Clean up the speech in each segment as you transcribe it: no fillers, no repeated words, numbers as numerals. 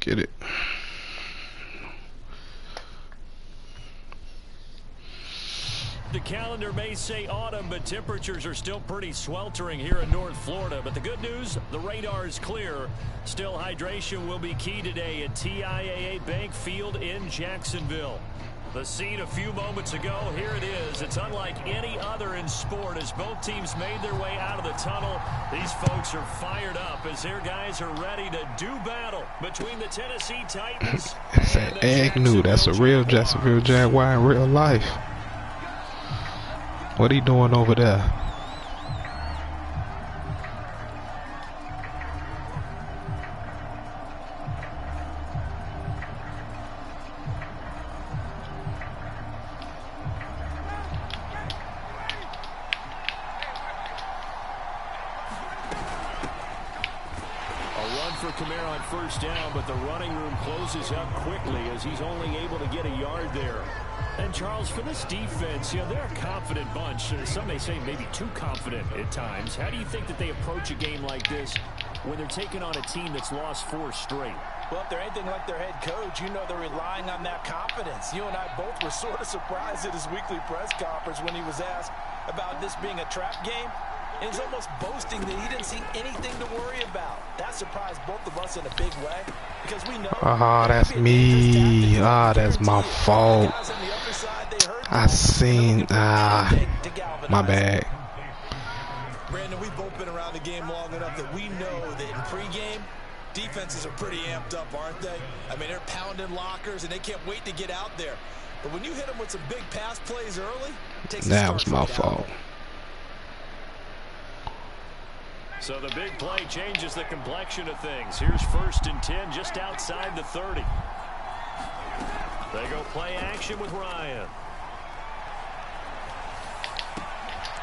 get it. The calendar may say autumn, but temperatures are still pretty sweltering here in North Florida. But the good news, the radar is clear. Still, hydration will be key today at TIAA Bank Field in Jacksonville. The scene a few moments ago, here it is. It's unlike any other in sport as both teams made their way out of the tunnel. These folks are fired up as their guys are ready to do battle between the Tennessee Titans It's an Agnew. That's a real Jacksonville Jaguar in real life. What he doing over there? Kamara on first down, but the running room closes up quickly as he's only able to get a yard there. And Charles, for this defense, you know, they're a confident bunch. Some may say maybe too confident at times. How do you think that they approach a game like this when they're taking on a team that's lost 4 straight? Well, if they're anything like their head coach, you know they're relying on that confidence. You and I both were sort of surprised at his weekly press conference when he was asked about this being a trap game. And he's almost boasting that he didn't see anything to worry about. That surprised both of us in a big way because we know. Oh, that's me. Ah, that's my fault. I seen. My bad. Brandon, we've both been around the game long enough that we know that in pregame, defenses are pretty amped up, aren't they? I mean, they're pounding lockers and they can't wait to get out there. But when you hit them with some big pass plays early, it takes that was my fault. So the big play changes the complexion of things. Here's 1st and 10 just outside the 30. They go play action with Ryan.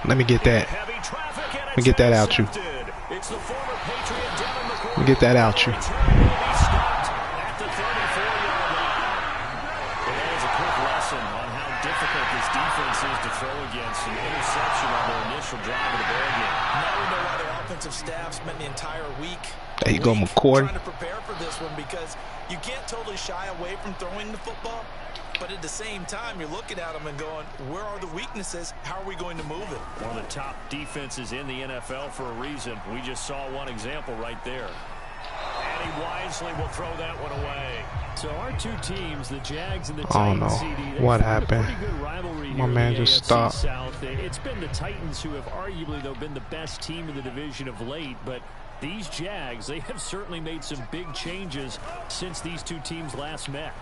Let me get that. Let me get that out you. It's the former Patriot Devin McCourty. Let me get that out you. At the 34-yard line. And that is a quick lesson on how difficult this defense is to throw against. An interception on their initial drive of the ball game. Now we know why their offensive staff spent the entire week. There you go, McCourty. Trying to prepare for this one because you can't totally shy away from throwing the football. But at the same time, you're looking at them and going, where are the weaknesses? How are we going to move it? One of the top defenses in the NFL for a reason. We just saw one example right there. And he wisely will throw that one away. So our two teams, the Jags and the Titans, what happened? My man just stopped. South. It's been the Titans who have arguably, though, been the best team in the division of late. But these Jags, they have certainly made some big changes since these two teams last met.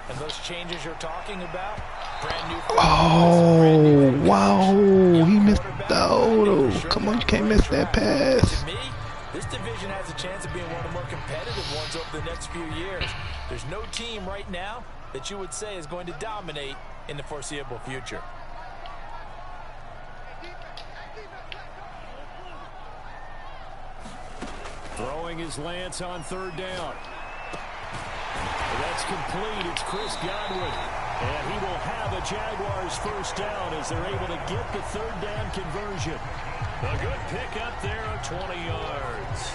And those changes you're talking about, brand new. Oh, wow. He missed. Oh, come on. You can't miss that pass. To me, this division has a chance of being one of the more competitive ones over the next few years. There's no team right now that you would say is going to dominate in the foreseeable future. Throwing his Lance on 3rd down. That's complete. It's Chris Godwin. And he will have a Jaguars 1st down as they're able to get the 3rd down conversion. A good pick up there of 20 yards.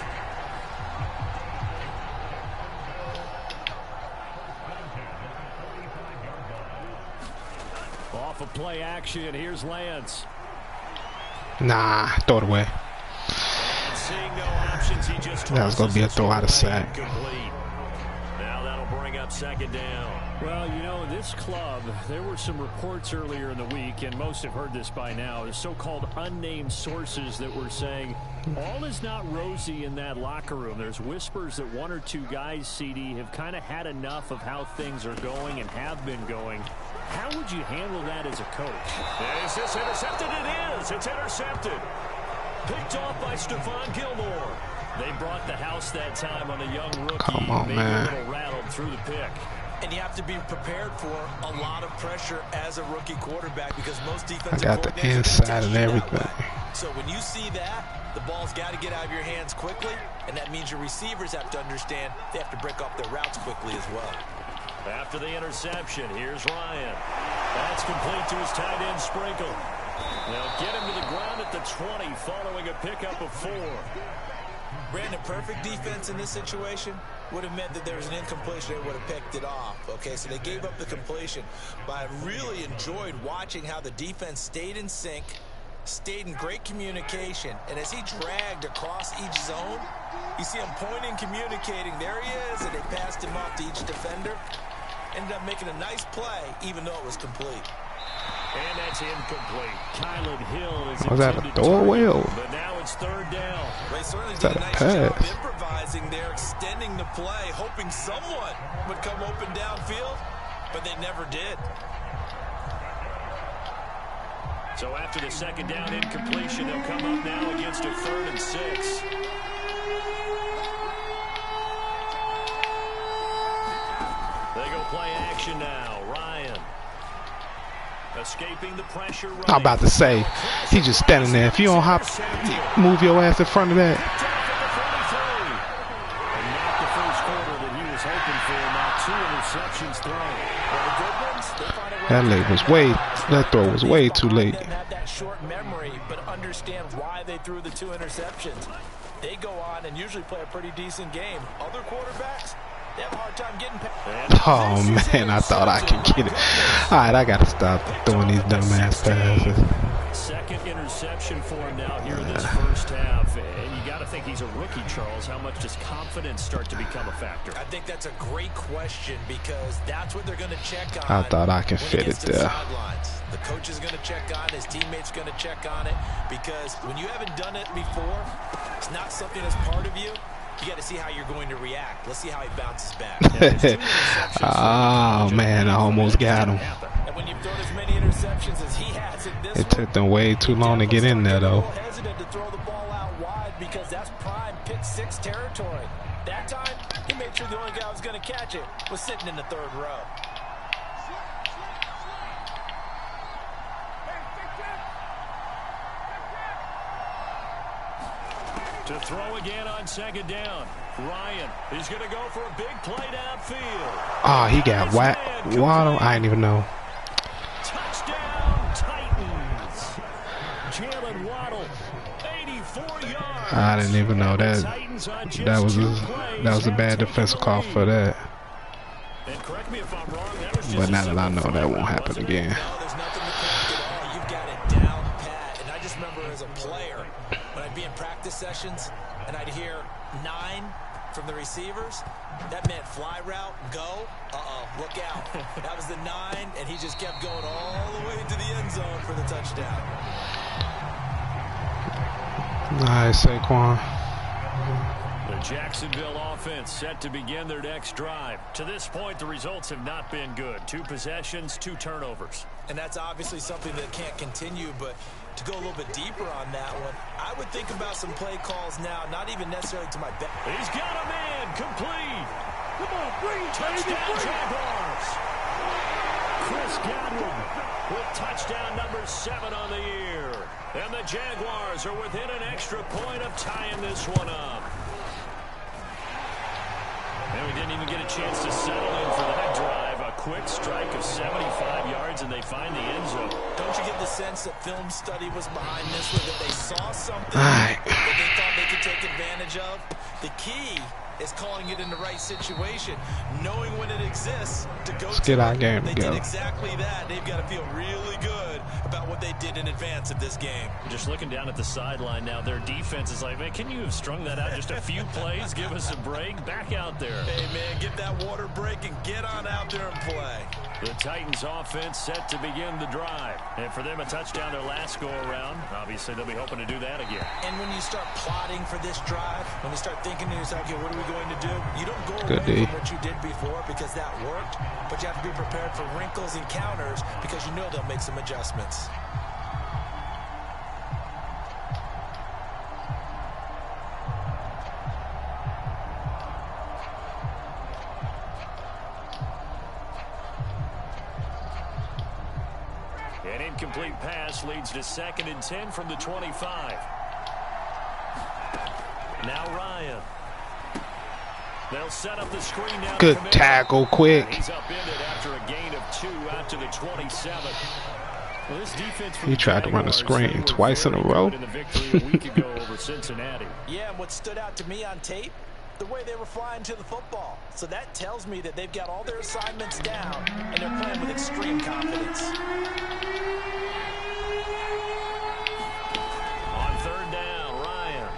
Off of play action, here's Lance. Nah, throw it away. Seeing no options, he just that was going to be a throw out of sack. Now that'll bring up 2nd down. Well, you know, this club, there were some reports earlier in the week, and most have heard this by now, so-called unnamed sources that were saying all is not rosy in that locker room. There's whispers that 1 or 2 guys, CD, have kind of had enough of how things are going and have been going. How would you handle that as a coach? Is this intercepted? It is. It's intercepted. Picked off by Stephon Gilmore. They brought the house that time on a young rookie. Come on, man. A little rattled through the pick. And you have to be prepared for a lot of pressure as a rookie quarterback because most defensive I got the inside and everything. So when you see that, the ball's got to get out of your hands quickly, and that means your receivers have to understand they have to break off their routes quickly as well. After the interception, here's Ryan. That's complete to his tight end Sprinkle. They'll get him to the ground at the 20 following a pickup of 4. Brandon, perfect defense in this situation would have meant that there was an incompletion. They would have picked it off. Okay, so they gave up the completion. But I really enjoyed watching how the defense stayed in sync, stayed in great communication. And as he dragged across each zone, you see him pointing, communicating. There he is, and they passed him off to each defender. Ended up making a nice play, even though it was complete. And that's incomplete. Kylan Hill is was that a throwaway? But now it's third down. They certainly did a nice job improvising there, extending the play, hoping someone would come open downfield, but they never did. So after the second down incompletion, they'll come up now against a 3rd and 6. They go play action now. Ryan. Escaping the pressure. I'm about to say, he's just standing there. If you don't move your ass in front of that. And not the first quarter that he was hoping for. Now 2 interceptions thrown. That throw was way too late. Have that short memory, but understand why they threw the 2 interceptions. They go on and usually play a pretty decent game. Other quarterbacks, they have a hard time getting past. Oh man, I thought I could get it. Alright, I gotta stop throwing these dumbass passes. Second interception for him now here in this first half. And you gotta think he's a rookie, Charles. How much does confidence start to become a factor? I think that's a great question because that's what they're gonna check on. I thought I could fit it there. The coach is gonna check on it, his teammates gonna check on it, because when you haven't done it before, it's not something that's part of you. You got to see how you're going to react. Let's see how he bounces back. Oh, man, I almost got him. And when you've thrown as many interceptions as he has in this It took them way too long to get in there, though. Hesitant to throw the ball out wide because that's prime pick 6 territory. That time, he made sure the only guy who was going to catch it was sitting in the 3rd row. To throw again on second down. Ryan, he's going to go for a big play downfield. Oh, he got Waddle. I didn't even know. Touchdown, Titans. Jalen Waddle, 84 yards. I didn't even know that. That was a bad defensive call for that. And correct me if I'm wrong, that was just but now that I know that won't happen again. No, there's nothing to correct at all. You've got it down pat. And I just remember as a player, when I'd be in practice sessions and I'd hear 9 from the receivers, that meant fly route, go, look out. That was the 9, and he just kept going all the way to the end zone for the touchdown. Nice, Saquon. The Jacksonville offense set to begin their next drive. To this point, the results have not been good. 2 possessions, 2 turnovers. And that's obviously something that can't continue, but to go a little bit deeper on that one, I would think about some play calls now, not even necessarily to my back. He's got a man, complete. Come on, bring it, touchdown, Jaguars. Chris Godwin with touchdown number 7 on the year. And the Jaguars are within an extra point of tying this one up. And we didn't even get a chance to settle in for that drive. A quick strike of 75 yards, and they find the end zone. Don't you get the sense that film study was behind this one, that they saw something that they thought they could take advantage of? The key is calling it in the right situation, knowing when it exists to go to get our game They together. did exactly that. They've got to feel really good about what they did in advance of this game. Just looking down at the sideline now, their defense is like, man, can you have strung that out just a few plays? Give us a break. Back out there. Hey, man, get that water break and get on out there and play. The Titans offense set to begin the drive. And for them, a touchdown their last go-around. Obviously, they'll be hoping to do that again. And when you start plotting for this drive, when you start thinking to yourself, okay, what are we going to do? You don't go away from what you did before because that worked, but you have to be prepared for wrinkles and counters because you know they'll make some adjustments. An incomplete pass leads to 2nd and 10 from the 25. Now Ryan. They'll set up the screen now. Good tackle, quick. He's upended after a gain of 2 out to the 27. Well, this defense He tried to run a screen twice in a row. In the victory a week ago over Cincinnati. Yeah, and what stood out to me on tape, the way they were flying to the football. So that tells me that they've got all their assignments down, and they're playing with extreme confidence. On third down, Ryan.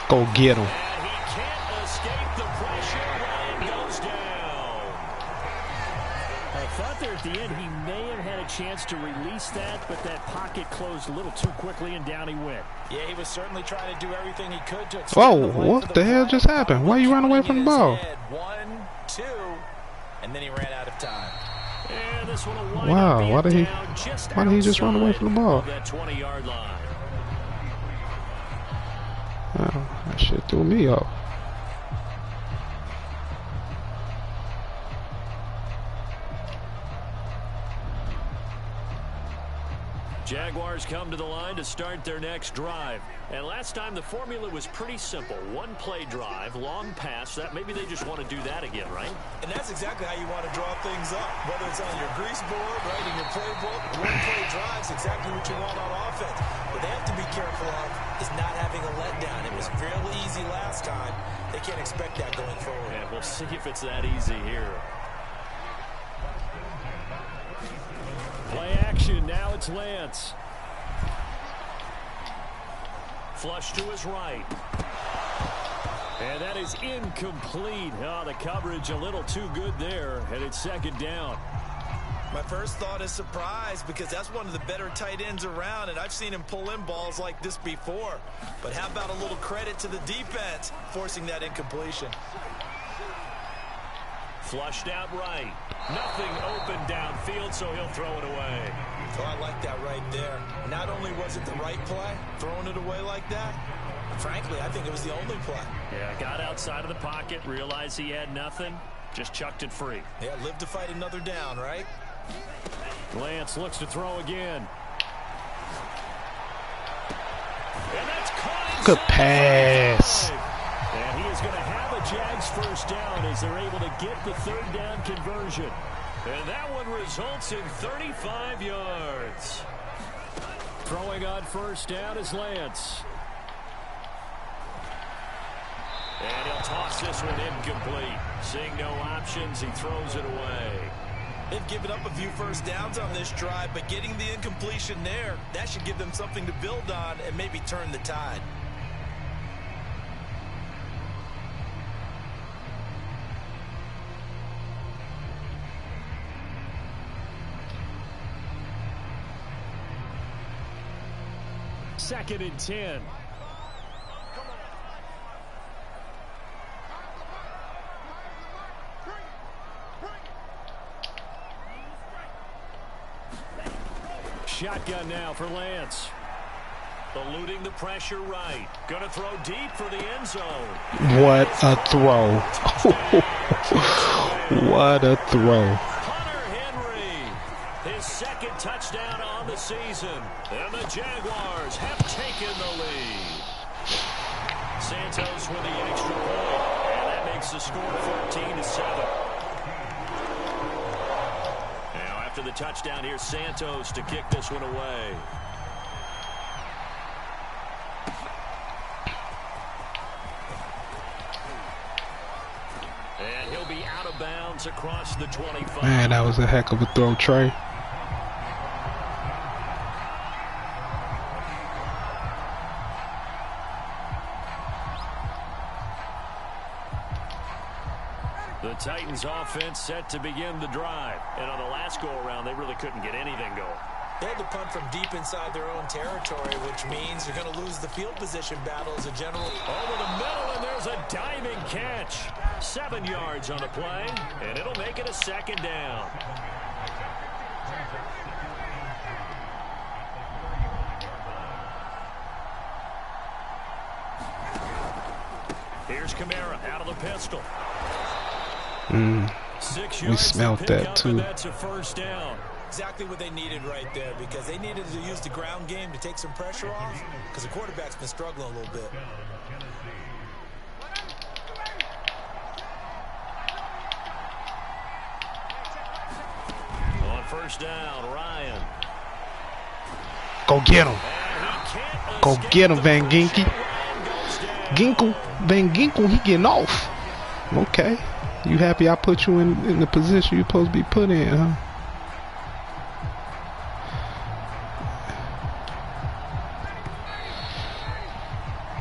Go get him. And he can't escape the pressure. Ryan goes down. I thought there at the end he may have had a chance to release that, but that pocket closed a little too quickly, and down he went. Yeah, he was certainly trying to do everything he could to Whoa, what the hell just happened? Why you run away from the ball? 1, 2, and then he ran out of time. And this one will wind Wow, up why did he just run away from the ball? That 20-yard line. Oh, that shit threw me off. Jaguars come to the line to start their next drive. And last time the formula was pretty simple. One play drive, long pass. That maybe they just want to do that again, right? And that's exactly how you want to draw things up. Whether it's on your grease board, right, in your playbook, one play drive's exactly what you want on offense. What they have to be careful of is not having a letdown. It was real easy last time. They can't expect that going forward. And we'll see if it's that easy here. Play action. Now it's Lance. Flush to his right. And that is incomplete. Oh, the coverage a little too good there. And it's second down. My first thought is surprise, because that's one of the better tight ends around, and I've seen him pull in balls like this before. But how about a little credit to the defense forcing that incompletion? Flushed out right. Nothing open downfield, so he'll throw it away. Oh, I like that right there. Not only was it the right play, throwing it away like that, frankly, I think it was the only play. Yeah, got outside of the pocket, realized he had nothing, just chucked it free. Yeah, live to fight another down, right? Lance looks to throw again. And that's caught. Good pass. And he is going to have a Jags first down as they're able to get the third down conversion. And that one results in 35 yards. Throwing on first down is Lance. And he'll toss this one incomplete. Seeing no options, he throws it away. They've given up a few first downs on this drive, but getting the incompletion there, that should give them something to build on and maybe turn the tide. Second and 10. Shotgun now for Lance. Eluding the pressure right. Going to throw deep for the end zone. What a throw. What a throw. Hunter Henry, his second touchdown on the season. And the Jaguars have taken the lead. Santos with the extra point. And that makes the score 14-7. After the touchdown, here's Santos to kick this one away. And he'll be out of bounds across the 25. Man, that was a heck of a throw, Trey. The Titans offense set to begin the drive. And on the last go-around, they really couldn't get anything going. They had to punt from deep inside their own territory, which means you're going to lose the field position battle as a general. Over the middle, and there's a diving catch. 7 yards on the play, and it'll make it a second down. Here's Kamara out of the pistol. We smelled that too. That's a first down. Exactly what they needed right there, because they needed to use the ground game to take some pressure off, because the quarterback's been struggling a little bit. On first down. Ryan. Go get him. Go get him, Van Ginkel. Van Ginkel, he getting off. Okay. You happy I put you in the position you're supposed to be put in, huh?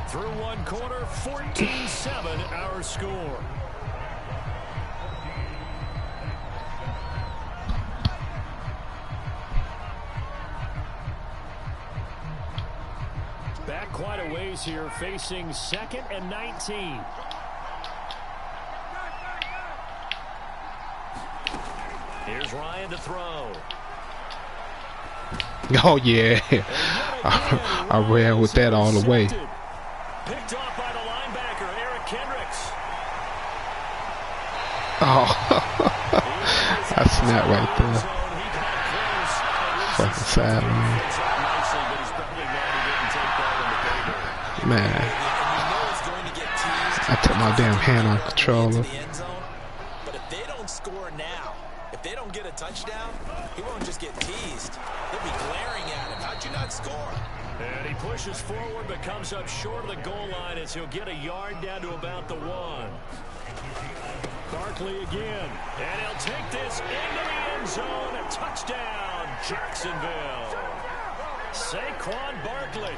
Through one quarter, 14-7 our score. Back quite a ways here, facing 2nd and 19. Here's Ryan to throw. Oh, yeah. I ran with that all the way. Picked off by the linebacker, Eric Kendricks. Oh, I snapped right there. Fucking sad, man. Man, I took my damn hand on controller. But if they don't score now, if they don't get a touchdown, he won't just get teased. They'll be glaring at him. How'd you not score? And he pushes forward but comes up short of the goal line as he'll get a yard down to about the 1. Barkley again. And he'll take this into the end zone. A touchdown, Jacksonville. Saquon Barkley.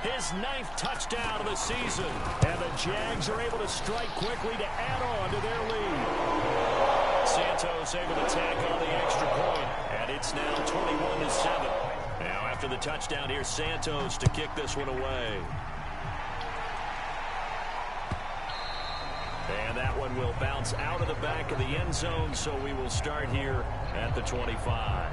His 9th touchdown of the season. And the Jags are able to strike quickly to add on to their lead. Santos able to tack on the extra point. And it's now 21-7. Now after the touchdown, here's Santos to kick this one away. And that one will bounce out of the back of the end zone, so we will start here at the 25.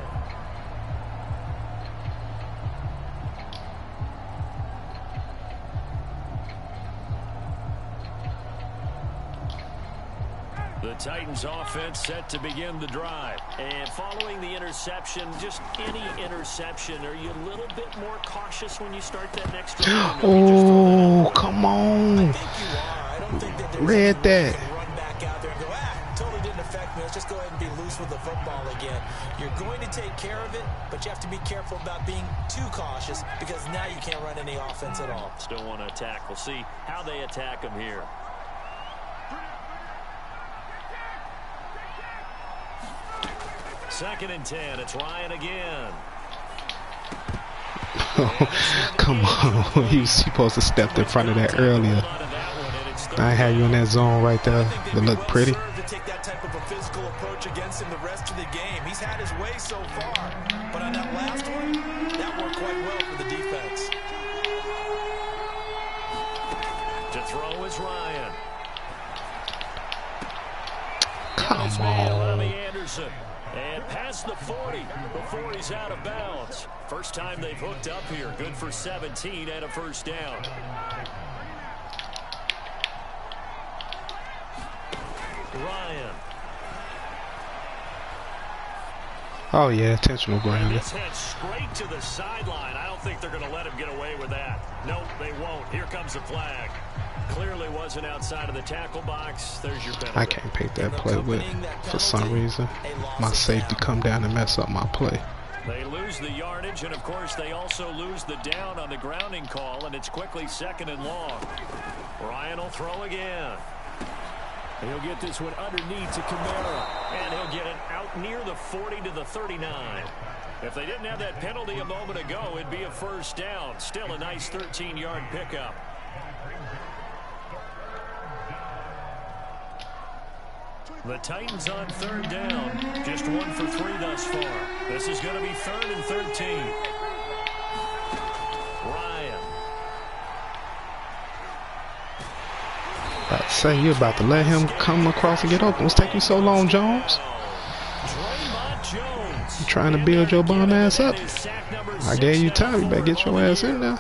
The Titans offense set to begin the drive. And following the interception, just any interception, are you a little bit more cautious when you start that next drive? Oh, come on. I think you are. I don't think that there's Read that. run back out there and go, totally didn't affect me. Let's just go ahead and be loose with the football again. You're going to take care of it, but you have to be careful about being too cautious because now you can't run any offense at all. Still want to attack. We'll see how they attack him here. Second and 10. It's Ryan again. Come on. He was supposed to step in front of that earlier. I had you in that zone right there to look pretty. To take that type of a physical approach against him the rest of the game. He's had his way so far, but on that last one, that worked quite well for the defense. To throw is Ryan. Come on. Anderson. And past the 40 before he's out of bounds. First time they've hooked up here. Good for 17 and a first down. Ryan. Oh, yeah, intentional And ground. this head straight to the sideline. I don't think they're going to let him get away with that. Nope, they won't. Here comes the flag. Clearly wasn't outside of the tackle box. There's your penalty. I can't pick that play with for some reason. My safety come down and mess up my play. They lose the yardage, and of course they also lose the down on the grounding call, and it's quickly 2nd and long. Ryan will throw again. He'll get this one underneath to Kamara, and he'll get it out near the 40 to the 39. If they didn't have that penalty a moment ago, it'd be a first down. Still a nice 13-yard pickup. The Titans on 3rd down. Just 1 for 3 thus far. This is going to be 3rd and 13. Ryan. About to say, you're about to let him come across and get open. What's taking so long, Jones? You trying to build your bum ass up? I gave you time. You better get your ass in there.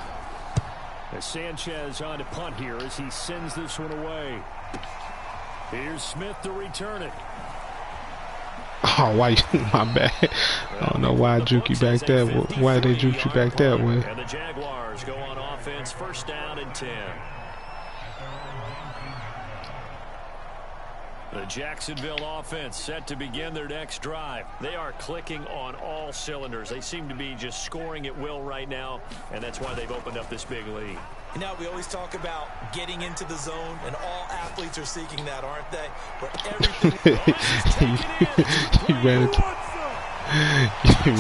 As Sanchez on to punt here as he sends this one away. Here's Smith to return it. Oh, why? My bad. I don't know why I juke you back there. Why they juke you back that way? And the Jaguars go on offense, first down and 10. The Jacksonville offense set to begin their next drive. They are clicking on all cylinders. They seem to be just scoring at will right now, and that's why they've opened up this big lead. You know, we always talk about getting into the zone, and all athletes are seeking that, aren't they? Where everything he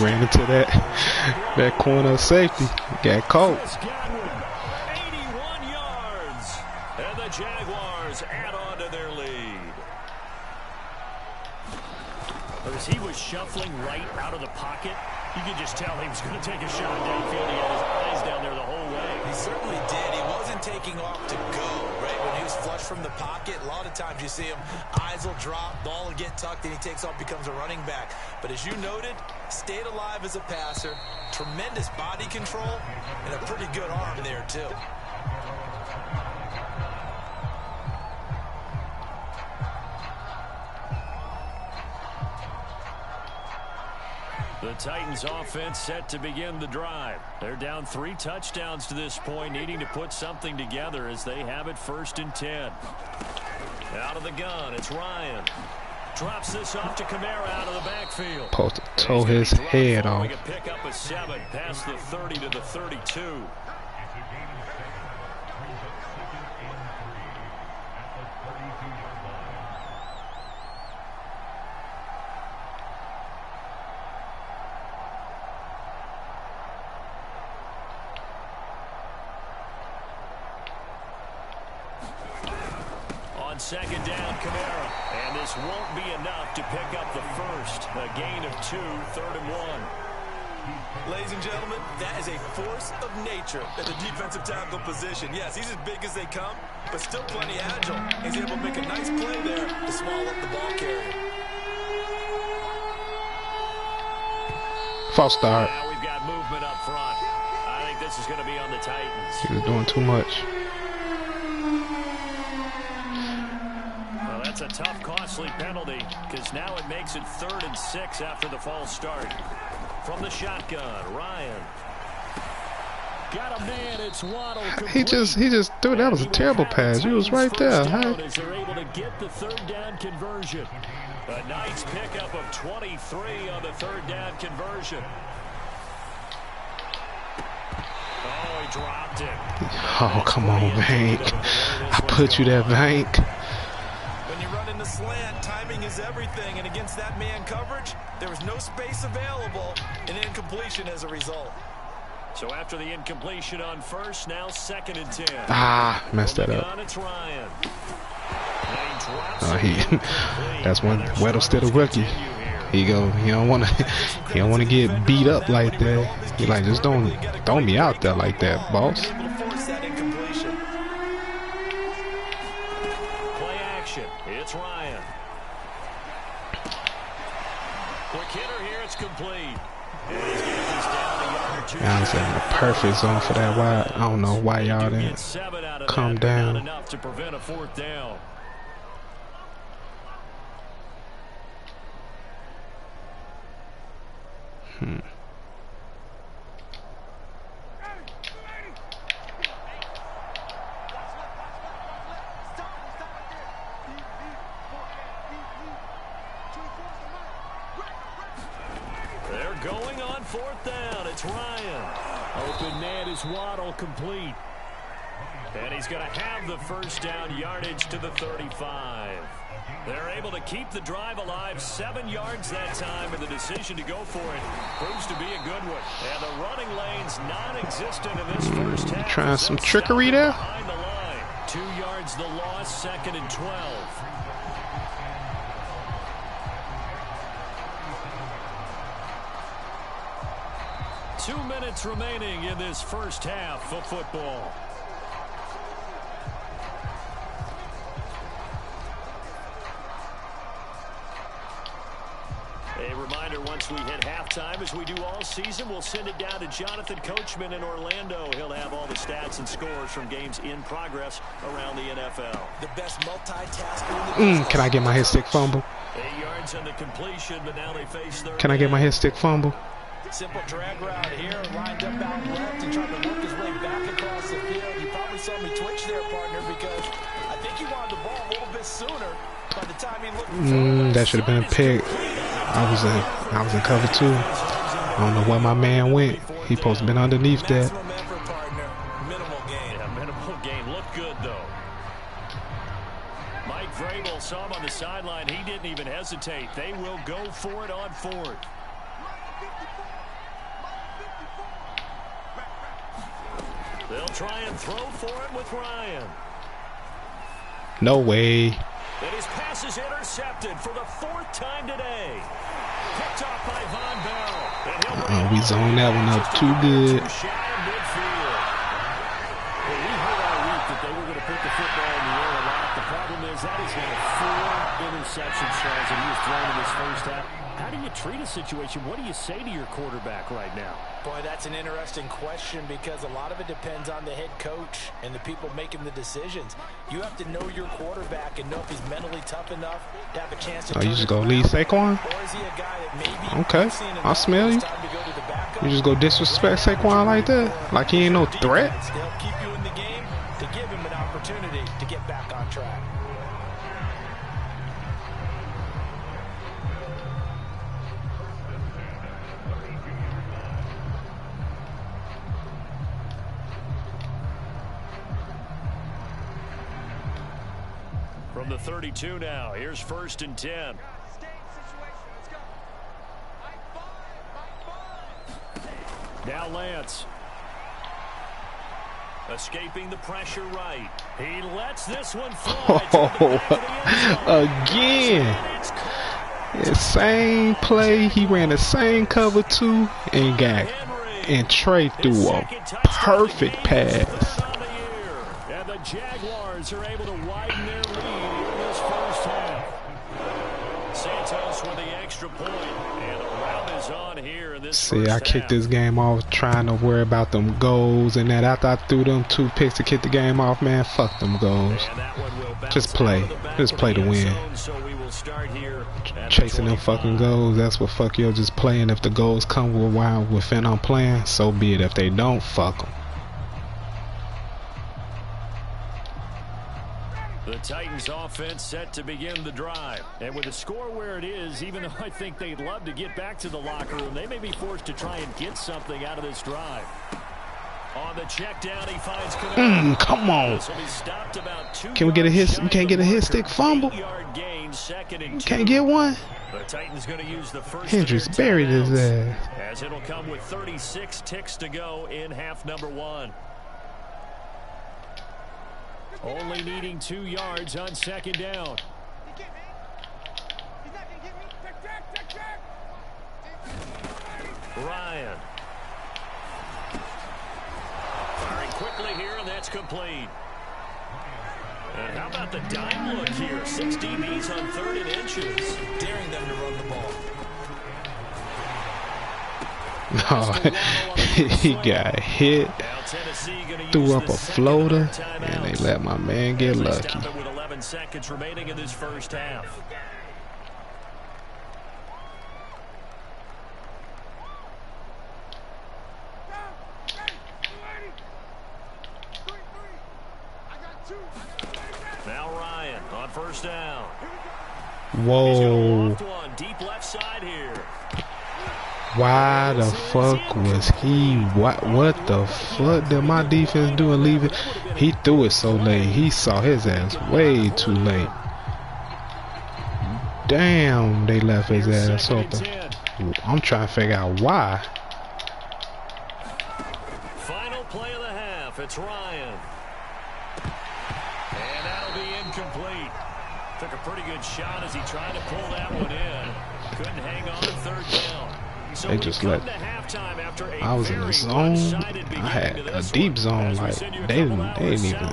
ran into that corner of safety. Got caught. 81 yards, and the Jaguars add on to their lead. As he was shuffling right out of the pocket, you could just tell he was going to take a shot downfield. He had his eyes down there the whole way. He certainly did. He wasn't taking off to go, right? When he was flush from the pocket, a lot of times you see him, eyes will drop, ball will get tucked, and he takes off, becomes a running back. But as you noted, stayed alive as a passer, tremendous body control, and a pretty good arm there, too. The Titans offense set to begin the drive. They're down 3 touchdowns to this point, needing to put something together as they have it 1st and 10. Out of the gun, it's Ryan. Drops this off to Kamara out of the backfield. Supposed to toe his head off. A pick up a 7 past the 30 to the 32. On 2nd down, Kamara. And this won't be enough to pick up the first. A gain of 2, 3rd and 1. Ladies and gentlemen, that is a force of nature at the defensive tackle position. Yes, he's as big as they come, but still plenty agile. He's able to make a nice play there to swallow up the ball carrier. False start. Now we've got movement up front. I think this is going to be on the Titans. He was doing too much. That's a tough, costly penalty because now it makes it 3rd and 6 after the false start. From the shotgun, Ryan. Got a man, it's Waddle. He just threw. That was a terrible pass. He was right there. Huh? As they're able to get the 3rd down conversion. A nice pickup of 23 on the 3rd down conversion. Oh, he dropped it. Oh, come on, Vank. I put you there, Vank. The slant, timing is everything, and against that man coverage, there was no space available, and incompletion as a result. So after the incompletion on 1st, now 2nd and 10. Ah, messed that up. It's Ryan. That's when Weddle's still a rookie. He don't want to get beat up like that. He like, just don't throw me out there like that, boss. It's Ryan. Quick hitter here, it's complete. And he's getting this down a yard or 2. I was in the perfect zone for that wide. I don't know why y'all didn't come down. Enough to prevent a 4th down. Going on 4th down, it's Ryan. Open man is Waddle, complete. And he's going to have the 1st down, yardage to the 35. They're able to keep the drive alive, 7 yards that time, and the decision to go for it proves to be a good one. And the running lane's non-existent in this 1st half. Trying some trickery there. Behind the line. 2 yards the loss, 2nd and 12. Two minutes remaining in this 1st half of football. A reminder, once we hit halftime, as we do all season, we'll send it down to Jonathan Coachman in Orlando. He'll have all the stats and scores from games in progress around the NFL. The best multitasker. Can I get my head stick fumble? 8 yards on the completion, but now they face 3rd. Can I get my head stick fumble? Simple drag route here, lined up out left and trying to work his way back across the field. You probably saw me twitch there, partner, because I think he wanted the ball a little bit sooner. That should have been a pick. I was in cover 2. I don't know where my man went. He supposed to been underneath that. Minimal gain. Looked good though. Mike Vrabel saw him on the sideline. He didn't even hesitate. They will go for it on 4th. They'll try and throw for it with Ryan. No way. And his pass is intercepted for the 4th time today. Picked off by Von Bell. We zoned that one up too good. Well, we heard all week that they were going to put the football in the air a lot. The problem is that is now 4 interceptions, Charles, and he was thrown in this first half. How do you treat a situation? What do you say to your quarterback right now? Boy, that's an interesting question because a lot of it depends on the head coach and the people making the decisions. You have to know your quarterback and know if he's mentally tough enough to have a chance to. Oh, you just go lead Saquon? Or is he a guy that maybe okay, I smell you. You just go disrespect Saquon like that? Like he ain't no threat? They'll keep you in the game to give him an opportunity to get back on track. From the 32 now, here's 1st and 10. Now Lance. Escaping the pressure right. He lets this one fly. Again. The same play. He ran the same cover 2 and Trey threw a perfect pass. And the Jaguars are able to widen their lead in this first half. Santos with the extra point, and the round is on here in this See, I kicked this game off trying to worry about them goals and that. After I threw them 2 picks to kick the game off, man, fuck them goals. Just play. Just play to win. Chasing them fucking goals, that's what fuck you. Just playing. If the goals come within I'm playing, so be it. If they don't, fuck them. The Titans offense set to begin the drive. And with the score where it is, even though I think they'd love to get back to the locker room, they may be forced to try and get something out of this drive. On the check down, he finds come on. Can we get a hit? We can't get a hit stick fumble. Can't get one. The Titans going to use the first. Hendricks buried his ass. As it'll come with 36 ticks to go in half number 1. Only needing 2 yards on 2nd down. Ryan. Firing quickly here, and that's complete. And how about the dime look here? 6 DBs on 3rd and inches. Daring them to run the ball. No, he got hit, threw up a floater, and they let my man get lucky. With 11 seconds remaining in this first half. Now Ryan on 1st down. Whoa. Deep left side here. Why the fuck was he? What the fuck did my defense do and leave it? He threw it so late. He saw his ass way too late. Damn, they left his ass open. I'm trying to figure out why. Final play of the half. It's Ryan. And that'll be incomplete. Took a pretty good shot as he tried to pull that one in. Couldn't hang on 3rd down. So they just let. I was in the zone. I had a deep zone. Like they didn't even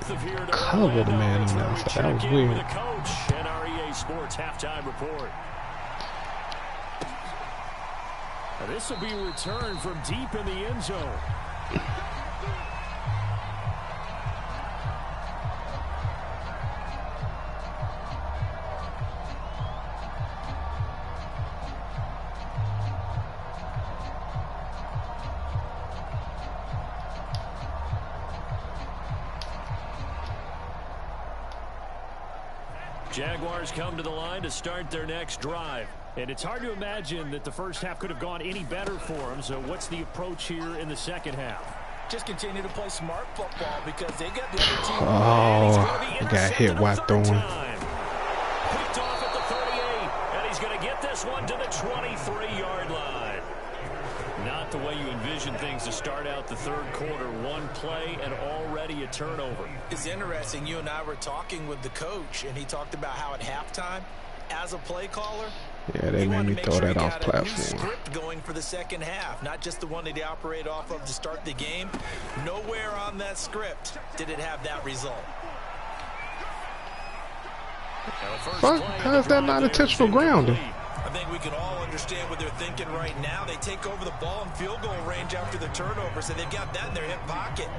cover the man on the outside. That was weird. NREA Sports halftime report. This will be returned from deep in the end zone. Jaguars come to the line to start their next drive. And it's hard to imagine that the first half could have gone any better for them. So what's the approach here in the second half? Just continue to play smart football because they got the other team. Oh, got hit while throwing. Picked off at the 38, and he's going to get this one to the 23-yard line. Not the way you envision things to start out the third quarter. One play and already a turnover. It's interesting. You and I were talking with the coach, and he talked about how at halftime, as a play caller, yeah, they made me throw that off platform. Script going for the second half, not just the one that he operated off of to start the game. Nowhere on that script did it have that result. Fuck, how is that not intentional grounding? I think we can all understand what they're thinking right now. They take over the ball in field goal range after the turnover, so they've got that in their hip pocket.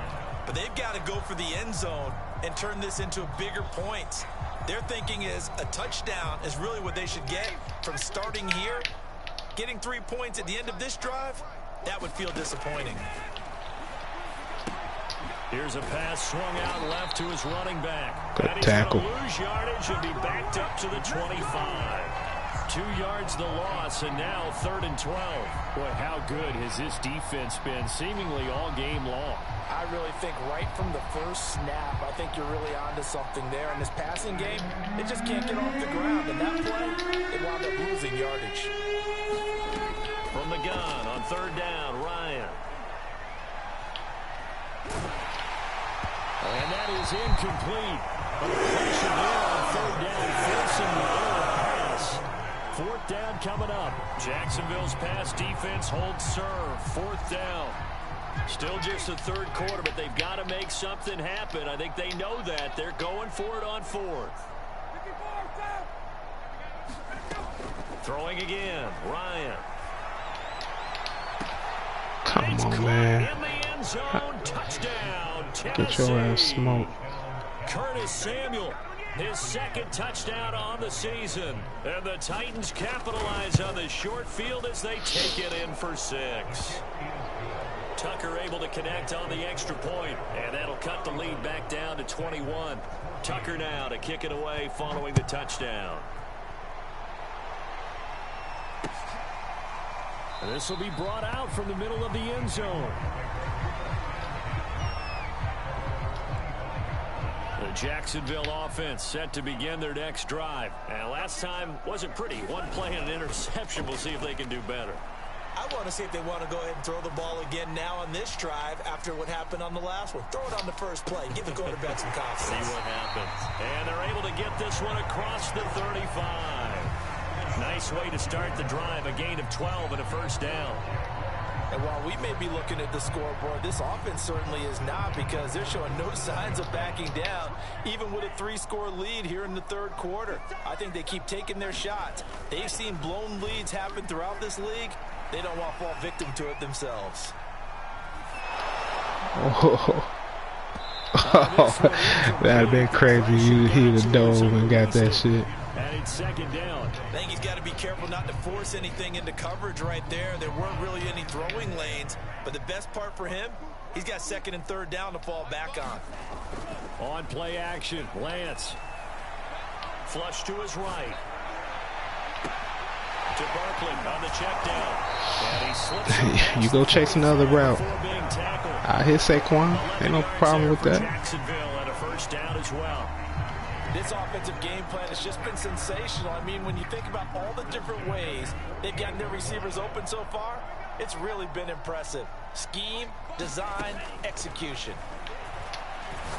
But they've got to go for the end zone and turn this into a bigger point. Their thinking is a touchdown is really what they should get from starting here. Getting 3 points at the end of this drive, that would feel disappointing. Here's a pass swung out left to his running back. Good tackle. Lose yardage and be backed up to the 25. 2 yards the loss, and now 3rd and 12. Boy, how good has this defense been seemingly all game long? I really think right from the first snap, I think you're really onto something there. In this passing game, it just can't get off the ground. And that play, they wound up losing yardage. From the gun on 3rd down, Ryan. And that is incomplete. But pressure there on 3rd down, forcing the error pass. 4th down coming up. Jacksonville's pass defense holds serve. 4th down. Still just the third quarter, but they've got to make something happen. I think they know that. They're going for it on 4th. Throwing again, Ryan. Come on, man. In the end zone, touchdown, Get your ass smoked. Curtis Samuel, his 2nd touchdown on the season. And the Titans capitalize on the short field as they take it in for 6. Tucker able to connect on the extra point, and that'll cut the lead back down to 21. Tucker now to kick it away following the touchdown. This will be brought out from the middle of the end zone. The Jacksonville offense set to begin their next drive. And last time wasn't pretty. One play and an interception. We'll see if they can do better. I want to see if they want to go ahead and throw the ball again now on this drive after what happened on the last one. Throw it on the first play. Give the quarterback some confidence. See what happens. And they're able to get this one across the 35. Nice way to start the drive. A gain of 12 and a 1st down. And while we may be looking at the scoreboard, this offense certainly is not, because they're showing no signs of backing down, even with a 3-score lead here in the third quarter. I think they keep taking their shots. They've seen blown leads happen throughout this league. They don't want to fall victim to it themselves. That'd been crazy. He would have dove and got that shit. And it's 2nd down. I think he's got to be careful not to force anything into coverage right there. There weren't really any throwing lanes, but the best part for him, he's got 2nd and 3rd down to fall back on. On play action, Lance. Flush to his right. To Barkley on the check down. And he slips. You go chase another route. I hit Saquon. Ain't no problem with that. Jacksonville at a 1st down as well. This offensive game plan has just been sensational. I mean, when you think about all the different ways they've gotten their receivers open so far, it's really been impressive. Scheme, design, execution.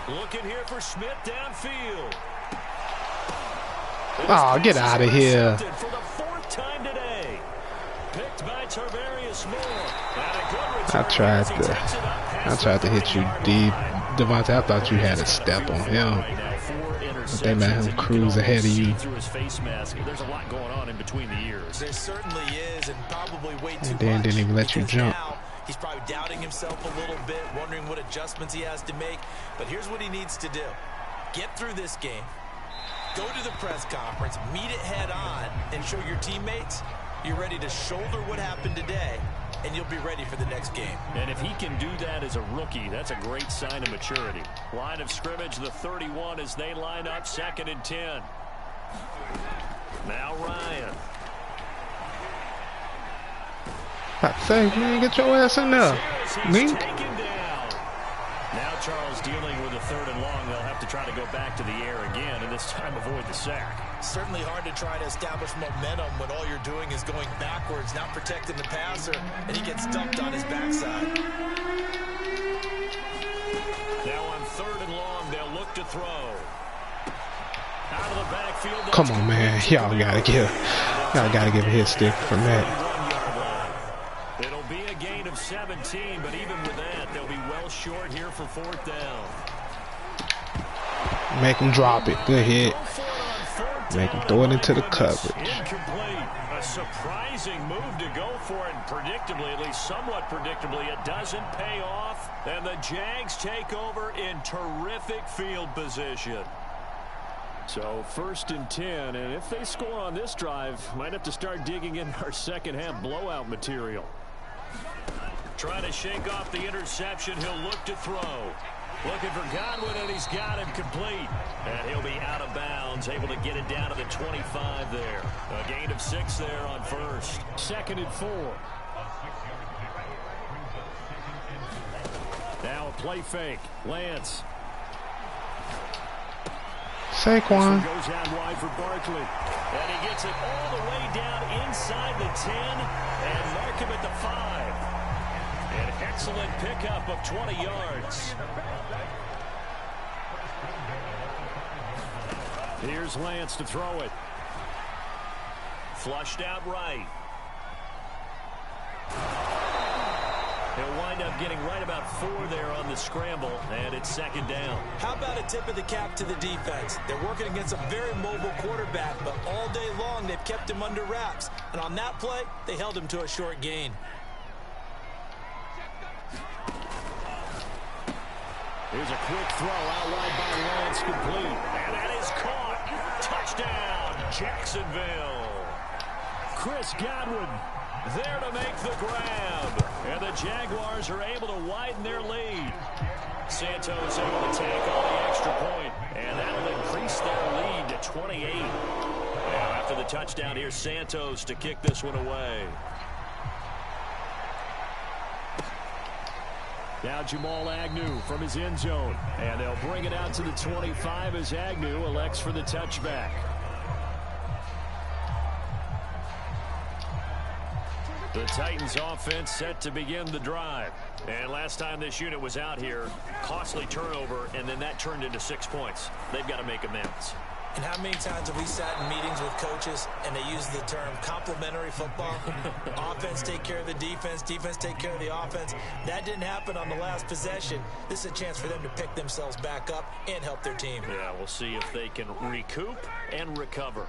Looking here for Smith downfield. Oh, get out of here. For the 4th time today. Picked by Tarvarius Moore. I tried to hit you deep. Devontae, I thought you had a step on him. But they let him cruise ahead of you. There's a lot going on in between the ears. There certainly is, and probably way too much. And Dan didn't even let you jump. Now, he's probably doubting himself a little bit, wondering what adjustments he has to make. But here's what he needs to do. Get through this game. Go to the press conference, meet it head on, and show your teammates you're ready to shoulder what happened today, and you'll be ready for the next game. And if he can do that as a rookie, that's a great sign of maturity. Line of scrimmage, the 31 as they line up, 2nd and 10. Now Ryan. I say, man, get your ass in there. He's taken down. Now Charles dealing with a 3rd and long. They'll have to try to go back to the air again, and this time avoid the sack. Certainly hard to try to establish momentum when all you're doing is going backwards, not protecting the passer, and he gets dumped on his backside. Now on 3rd and long, they'll look to throw. Out of the backfield. Come on, man. Y'all gotta give a hit stick from that. It'll be a gain of 17, but even with that, they'll be well short here for 4th down. Make him drop it. Good hit. Make him throw it into the coverage. Incomplete. A surprising move to go for it, and predictably, at least somewhat predictably, it doesn't pay off, and the Jags take over in terrific field position. So 1st and 10, and if they score on this drive, might have to start digging in our second half blowout material. Trying to shake off the interception, he'll look to throw. Looking for Godwin, and he's got him complete. And he'll be out of bounds, able to get it down to the 25 there. A gain of 6 there on 1st. 2nd and 4. Now a play fake. Lance. Saquon. Goes out wide for Barkley. And he gets it all the way down inside the 10 and mark him at the 5. An excellent pickup of 20 yards. Here's Lance to throw it. Flushed out right. He'll wind up getting right about 4 there on the scramble, and it's 2nd down. How about a tip of the cap to the defense? They're working against a very mobile quarterback, but all day long they've kept him under wraps. And on that play, they held him to a short gain. Here's a quick throw out wide by Lance, complete. And that is caught. Touchdown, Jacksonville. Chris Godwin there to make the grab. And the Jaguars are able to widen their lead. Santos able to take on the extra point. And that'll increase their lead to 28. Now after the touchdown, here's Santos to kick this one away. Now Jamal Agnew from his end zone. And they'll bring it out to the 25 as Agnew elects for the touchback. The Titans offense set to begin the drive. And last time this unit was out here, costly turnover, and then that turned into 6 points. They've got to make amends. And how many times have we sat in meetings with coaches and they use the term complementary football? Offense take care of the defense, defense take care of the offense. That didn't happen on the last possession. This is a chance for them to pick themselves back up and help their team. Yeah, we'll see if they can recoup and recover.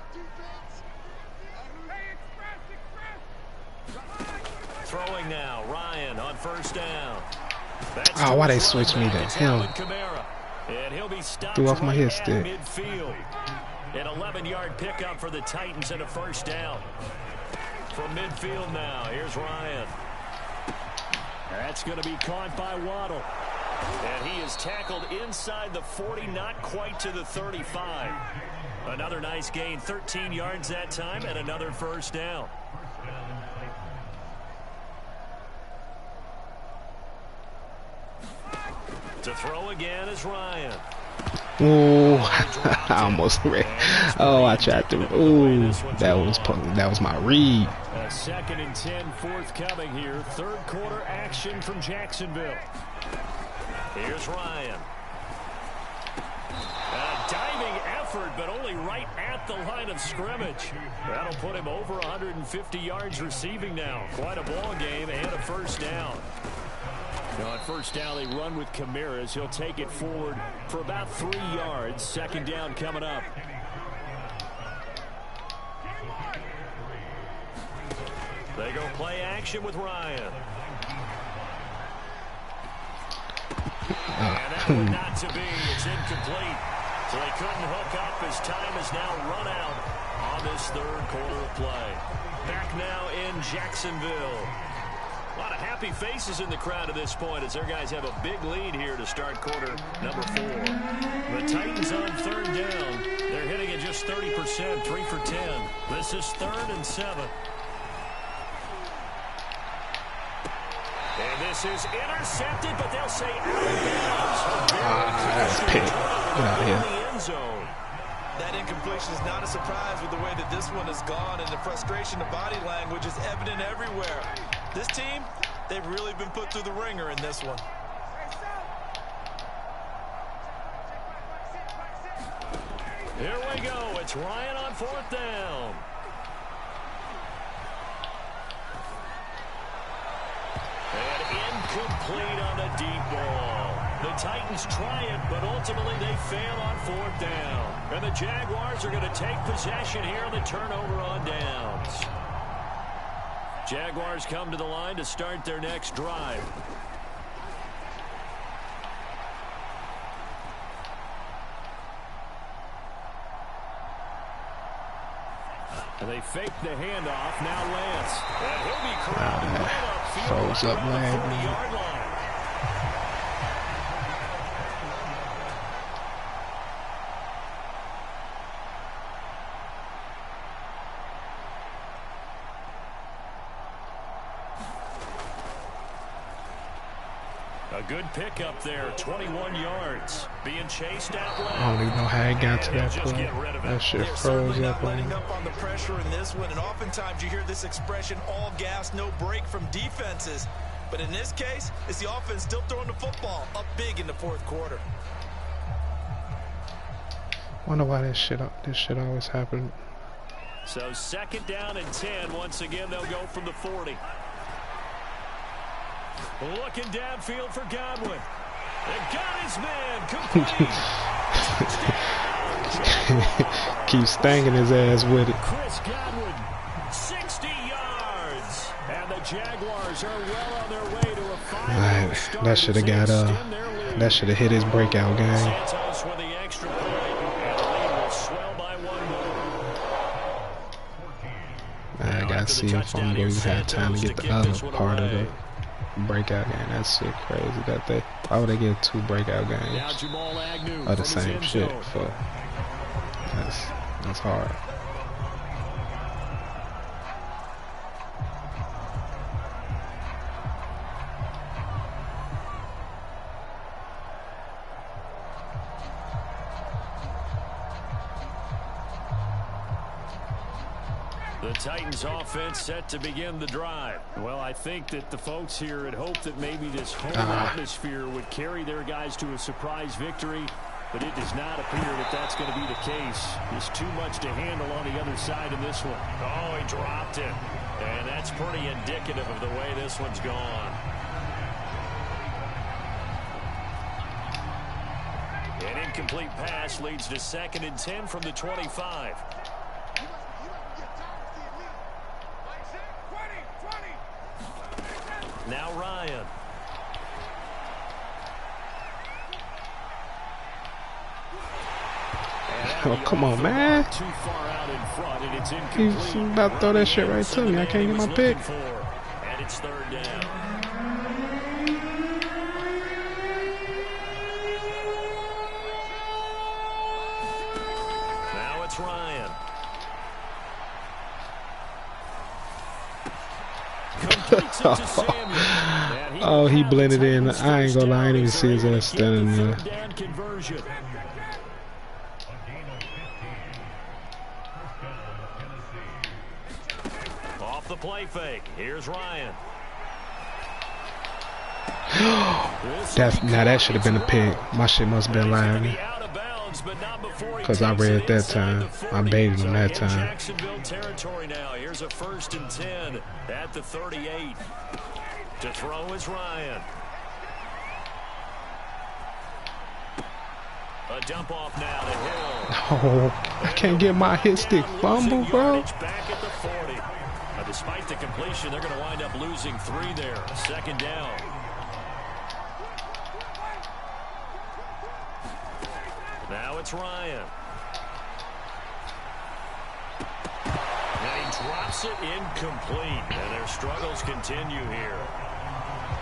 Throwing now, Ryan on 1st down. Oh, why they switch me to him? And he'll be stopped Threw off my hit at stick. midfield. An 11-yard pickup for the Titans and a 1st down. From midfield now, here's Ryan. That's going to be caught by Waddle. And he is tackled inside the 40, not quite to the 35. Another nice gain, 13 yards that time, and another 1st down. To throw again is Ryan. Ooh, I almost read. Oh, I tried to. Ooh, that was my read. 2nd and 10 forthcoming here. 3rd quarter action from Jacksonville. Here's Ryan. A diving effort, but only right at the line of scrimmage. That'll put him over 150 yards receiving now. Quite a ball game and a 1st down. On 1st down, they run with Camaras. He'll take it forward for about 3 yards. 2nd down coming up. They go play action with Ryan. And that would not to be. It's incomplete. So they couldn't hook up. His time is now run out on this 3rd quarter of play. Back now in Jacksonville. A lot of happy faces in the crowd at this point as their guys have a big lead here to start quarter number 4. The Titans on 3rd down. They're hitting at just 30%, 3 for 10. This is 3rd and 7. And this is intercepted, but they'll say out of bounds. That's a pick. Get out of here. That incompletion is not a surprise with the way that this one has gone, and the frustration of body language is evident everywhere. This team, they've really been put through the ringer in this one. Here we go. It's Ryan on 4th down. And incomplete on the deep ball. The Titans try it, but ultimately they fail on 4th down. And the Jaguars are going to take possession here on the turnover on downs. Jaguars come to the line to start their next drive. And they fake the handoff. Now Lance. And he'll be corralled right upfield. Froze up, man. 40-yard line. A good pickup there, 21 yards. Being chased out loud. I don't even know how he got to that play. That shit froze up on him. Up on the pressure in this one, and oftentimes you hear this expression, all gas, no break from defenses. But in this case, it's the offense still throwing the football up big in the 4th quarter. Wonder why this shit always happens. So 2nd down and 10. Once again, they'll go from the 40. Looking downfield for Godwin. They got his man. Complete. Keeps stanging his ass with it. Chris Godwin, 60 yards. And the Jaguars are well on their way to a final start. That should have got that should have hit his breakout game. Santos with the extra point, and the lead will swell by 1 more. I gotta see if I'm going to have time to get the other part of the breakout game. That's shit crazy that why would they get 2 breakout games of the same shit? For that's hard. The Titans offense set to begin the drive. Well, I think that the folks here had hoped that maybe this home atmosphere would carry their guys to a surprise victory, but it does not appear that that's going to be the case. There's too much to handle on the other side in this one. Oh, he dropped it. And that's pretty indicative of the way this one's gone. An incomplete pass leads to 2nd and 10 from the 25. Now Ryan. Oh, come on, man. Too far out in front, and it's He's about to throw that shit right to me. I can't get my pick. And it's 3rd down. Now it's Ryan. Oh, he blended in. I ain't gonna lie, I didn't even see his ass standing there. Off the play fake. Here's Ryan. Now that should have been a pick. My shit must have been lying. Because I read that time. I baited him that time. Jacksonville territory now. Here's a 1st and 10 at the 38. To throw is Ryan. A dump off now to Hill. Oh, I can't get my hit stick fumble, bro. Back at the 40. Despite the completion, they're going to wind up losing 3 there. 2nd down. Now it's Ryan. And he drops it incomplete, and their struggles continue here.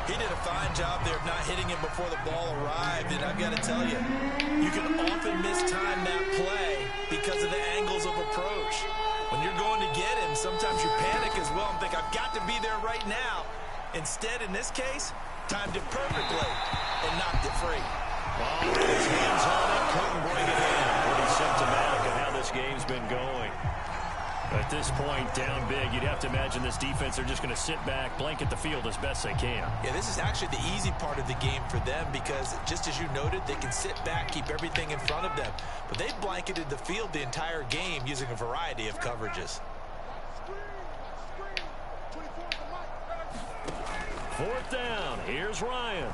He did a fine job there of not hitting him before the ball arrived, and I've got to tell you, you can often mistime that play because of the angles of approach. When you're going to get him, sometimes you panic as well and think, I've got to be there right now. Instead, in this case, timed it perfectly and knocked it free. Oh, his hands on it, couldn't bring it in. Pretty symptomatic of how this game's been going. At this point, down big, you'd have to imagine this defense are just going to sit back, blanket the field as best they can. Yeah, this is actually the easy part of the game for them because, just as you noted, they can sit back, keep everything in front of them. But they've blanketed the field the entire game using a variety of coverages. Fourth down. Here's Ryan.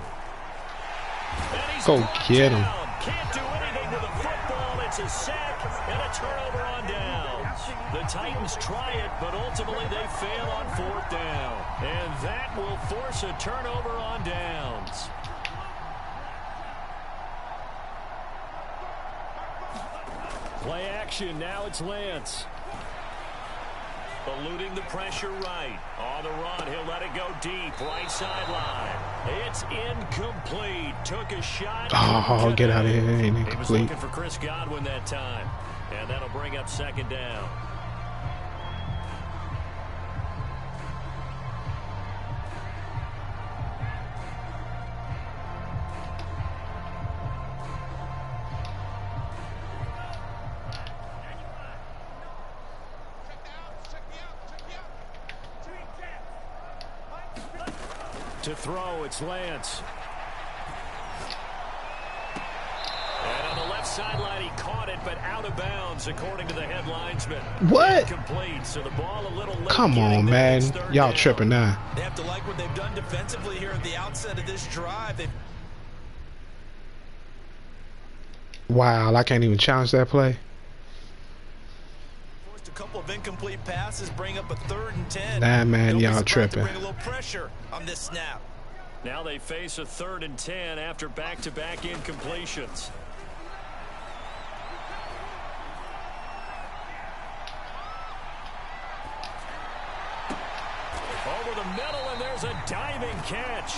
Go get him. Can't do anything with the football. It's a sack and a turnover on downs. The Titans try it, but ultimately they fail on fourth down. And that will force a turnover on downs. Play action. Now it's Lance. Eluding the pressure right. On the run, he'll let it go deep. Right sideline. It's incomplete. Took a shot. Oh, get out of here. It ain't He was incomplete. looking for Chris Godwin that time. And that'll bring up second down. To throw, it's Lance. And on the left sideline, he caught it, but out of bounds, according to the head linesman. What? Incomplete, so the ball a little late. Come on, man. Y'all tripping now. They have to like what they've done defensively here at the outset of this drive. Wow, I can't even challenge that play. Forced a couple of incomplete passes, bring up a 3rd and 10. Nah, man, y'all Don't be surprised to tripping. bring a little pressure on this snap. Now they face a 3rd and 10 after back-to-back incompletions. Over the middle, and there's a diving catch.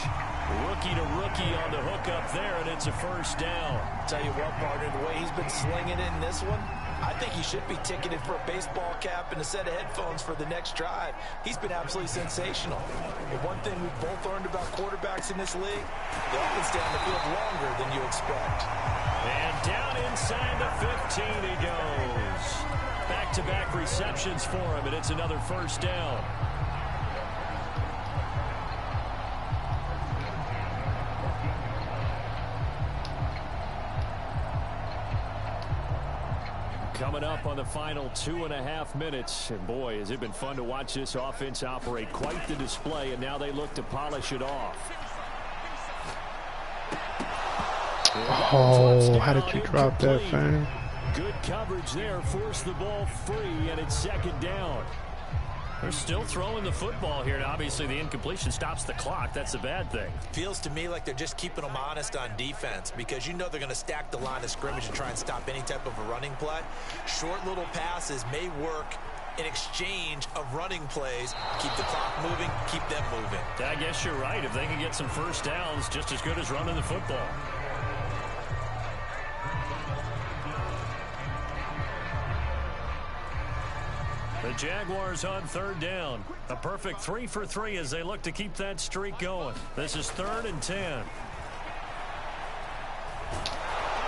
Rookie to rookie on the hook up there, and it's a first down. Tell you what, partner, the way he's been slinging it in this one, I think he should be ticketed for a baseball cap and a set of headphones for the next drive. He's been absolutely sensational. And one thing we've both learned about quarterbacks in this league, they often stay on the field longer than you expect. And down inside the 15 he goes. Back-to-back receptions for him, and it's another first down. Coming up on the final 2.5 minutes. And boy, has it been fun to watch this offense operate. Quite the display, and now they look to polish it off. Oh, how did you drop that, fam? Good coverage there. Forced the ball free, and it's second down. They're still throwing the football here, and obviously the incompletion stops the clock. That's a bad thing. Feels to me like they're just keeping them honest on defense because you know they're going to stack the line of scrimmage and try and stop any type of a running play. Short little passes may work in exchange of running plays. Keep the clock moving, keep them moving. I guess you're right. If they can get some first downs, just as good as running the football. The Jaguars on third down. A perfect 3 for 3 as they look to keep that streak going. This is 3rd and 10.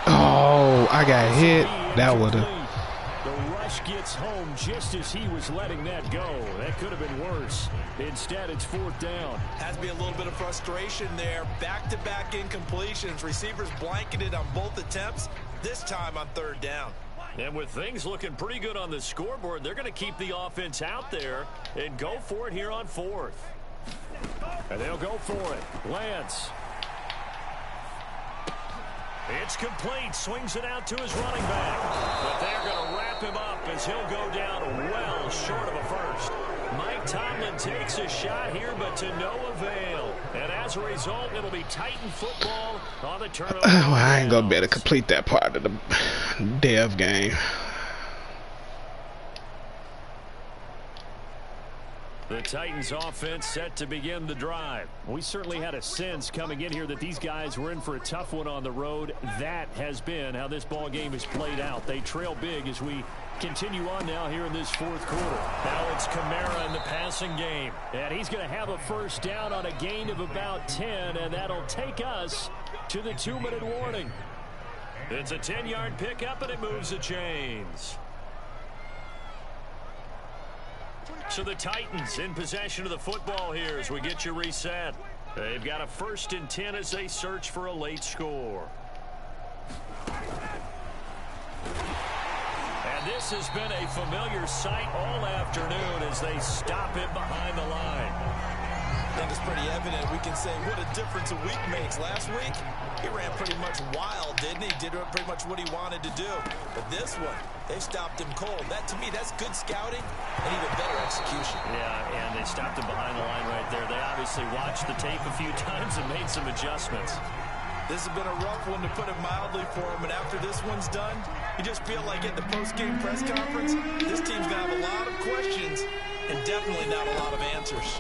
Oh, I got hit. That would have. The rush gets home just as he was letting that go. That could have been worse. Instead, it's 4th down. Has to be a little bit of frustration there. Back-to-back incompletions. Receivers blanketed on both attempts, this time on 3rd down. And with things looking pretty good on the scoreboard, they're going to keep the offense out there and go for it here on 4th. And they'll go for it. Lance. It's complete. Swings it out to his running back. But they're going to wrap him up as he'll go down well short of a first. Mike Tomlin takes a shot here, but to no avail. And as a result, it'll be Titan football on the turnover. Well, I ain't going to be able to complete that part of the dev game. The Titans offense set to begin the drive. We certainly had a sense coming in here that these guys were in for a tough one on the road. That has been how this ball game has played out. They trail big as we continue on now here in this fourth quarter. Now it's Kamara in the passing game. And he's going to have a first down on a gain of about 10, and that'll take us to the 2-minute warning. It's a 10-yard pickup, and it moves the chains. So the Titans in possession of the football here as we get you reset. They've got a 1st and 10 as they search for a late score. And this has been a familiar sight all afternoon as they stop him behind the line. I think it's pretty evident. We can say what a difference a week makes. Last week, he ran pretty much wild, didn't he? Did pretty much what he wanted to do. But this one, they stopped him cold. That, to me, that's good scouting and even better execution. Yeah, and they stopped him behind the line right there. They obviously watched the tape a few times and made some adjustments. This has been a rough one, to put it mildly, for him. And after this one's done, you just feel like at the post-game press conference, this team's going to have a lot of questions and definitely not a lot of answers.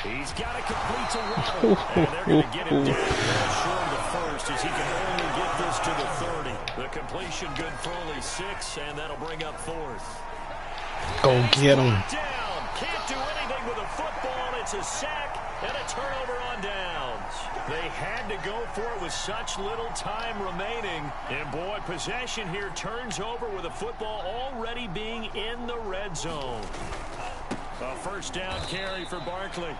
He's got to complete to Waddle, and they're going to get him down short of the first as he can only get this to the 30. The completion good for only 6, and that'll bring up 4th. Go get him. Down. Can't do anything with a football. It's a sack and a turnover on downs. They had to go for it with such little time remaining. And boy, possession here turns over with a football already being in the red zone. A first down carry for Barkley.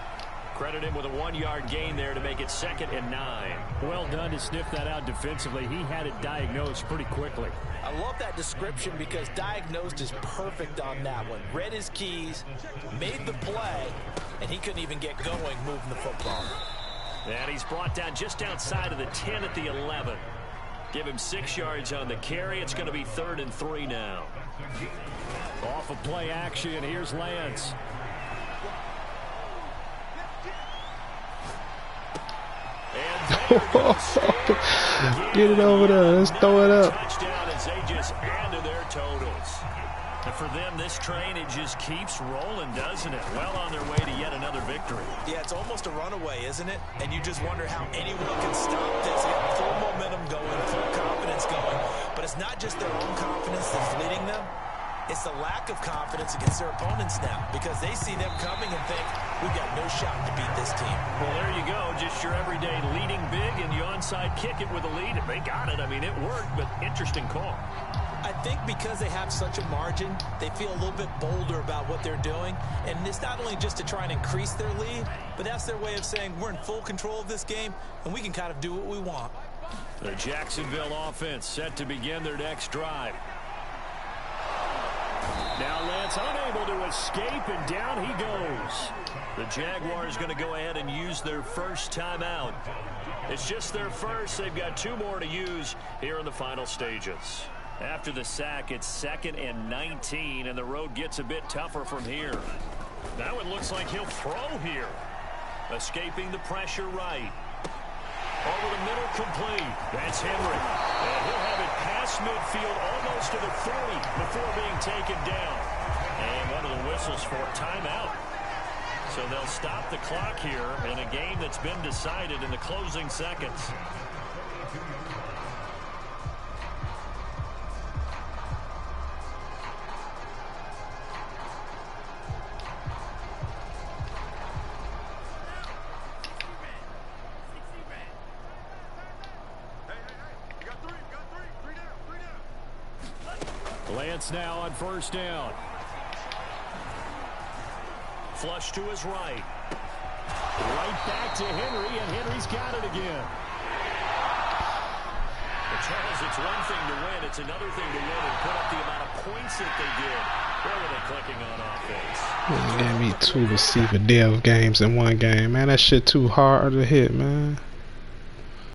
Credit him with a 1-yard gain there to make it 2nd and 9. Well done to sniff that out defensively. He had it diagnosed pretty quickly. I love that description because diagnosed is perfect on that one. Read his keys, made the play, and he couldn't even get going moving the football. And he's brought down just outside of the 10 at the 11. Give him 6 yards on the carry. It's going to be 3rd and 3 now. Off of play action, here's Lance. Get it over there. Let's throw it up. Touchdown as they just add to their totals. And for them, this train, it just keeps rolling, doesn't it? Well on their way to yet another victory. Yeah, it's almost a runaway, isn't it? And you just wonder how anyone can stop this. They got full momentum going, full confidence going. But it's not just their own confidence that's leading them. It's the lack of confidence against their opponents now because they see them coming and think, we've got no shot to beat this team. Well, there you go. Just your everyday leading big and you onside kick it with a lead. They got it. I mean, it worked, but interesting call. I think because they have such a margin, they feel a little bit bolder about what they're doing. And it's not only just to try and increase their lead, but that's their way of saying we're in full control of this game and we can kind of do what we want. The Jacksonville offense set to begin their next drive. Now Lance unable to escape, and down he goes. The Jaguars going to go ahead and use their first timeout. It's just their first. They've got 2 more to use here in the final stages. After the sack, it's 2nd and 19, and the road gets a bit tougher from here. Now it looks like he'll throw here. Escaping the pressure right. Over the middle, complete. That's Henry. And he'll have it past midfield almost to the 40 before being taken down. And one of the whistles for timeout. So they'll stop the clock here in a game that's been decided in the closing seconds. Lance now on first down. Flush to his right. Right back to Henry, and Henry's got it again. But Charles, it's one thing to win. It's another thing to win and put up the amount of points that they did. Where were they clicking on offense? They gave me 2 receiver dev games in one game. Man, that shit too hard to hit, man.